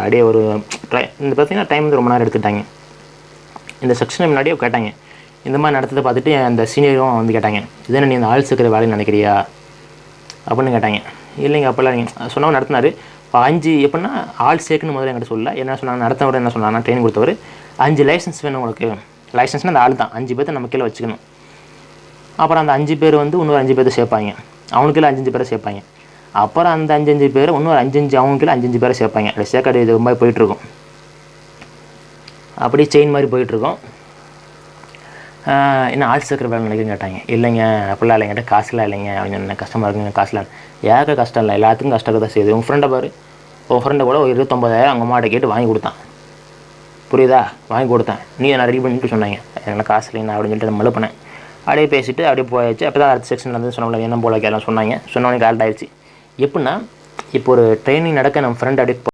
அப்படியே ஒரு இந்த பார்த்தீங்கன்னா டைம் வந்து ரொம்ப நேரம் எடுத்துட்டாங்க. இந்த செக்ஷனுக்கு முன்னாடியே கேட்டாங்க, இந்த மாதிரி நடத்ததை பார்த்துட்டு அந்த சீனியரும் வந்து கேட்டாங்க, இதானே நீ இந்த ஆள் சேர்க்குற வேலைன்னு நினைக்கிறியா அப்படின்னு கேட்டாங்க. இல்லைங்க அப்போல்லாம் நீங்கள் சொன்னவங்க நடத்தினார். இப்போ 5 எப்படின்னா ஆள் சேர்க்கணும் முதல்ல என்கிட்ட சொல்ல என்ன சொன்னாங்க, நடத்தவரை என்ன சொன்னாங்கன்னா ட்ரெயினிங் கொடுத்தவர் 5 லைசன்ஸ் வேணும் உங்களுக்கு. லைசன்ஸ்னால் அந்த ஆள் தான் 5 பேர்த்த நம்ம கீழே வச்சுக்கணும். அப்புறம் அந்த 5 பேர் வந்து இன்னொரு 5 பேர்த்த சேர்ப்பாங்க, அவனுக்குள்ள 5 பேரை சேர்ப்பாங்க. அப்புறம் அந்த 5 பேர் இன்னொரு 5 அவங்களுக்குள்ள 5 பேரை சேர்ப்பாங்க. அப்படி சேர்க்காது இது ரொம்ப போயிட்டுருக்கும், அப்படியே செயின் மாதிரி போயிட்டுருக்கும். என்ன ஆள் சேர்க்குற வேலை நினைக்கிறேன்னு கேட்டாங்க. இல்லைங்க அப்படிலாம் இல்லைங்கிட்ட காசுலாம் இல்லைங்க அப்படின்னு சொன்னேன். கஷ்டமாக இருக்குங்க காசுலாம். ஏக கஷ்டம் இல்லை, எல்லாத்துக்கும் கஷ்டம் தான் செய்யுது. உங்கள் ஃப்ரெண்டை பாரு, உங்கள் ஃப்ரெண்டை கூட ஒரு 29,000 அவங்க அம்மாட்ட கேட்டு வாங்கி கொடுத்தான், புரியுதா? வாங்கி கொடுத்தேன், நீ நான் ரெடி பண்ணிட்டு சொன்னாங்க எனக்கு காசு இல்லைங்க அப்படின்னு சொல்லிட்டு நான் மழுப்பினேன். அப்படியே பேசிவிட்டு அப்படியே போயிடுச்சு. அப்போ தான் அடுத்த செக்ஷன் வந்து சொன்னோம்ல என்ன போல கேட்கலாம் சொன்னாங்க. சொன்னோன்னே கால்ட் ஆயிடுச்சு. எப்படின்னா இப்போ ஒரு ட்ரைனிங் நடக்க நம்ம ஃப்ரெண்ட் அப்படியே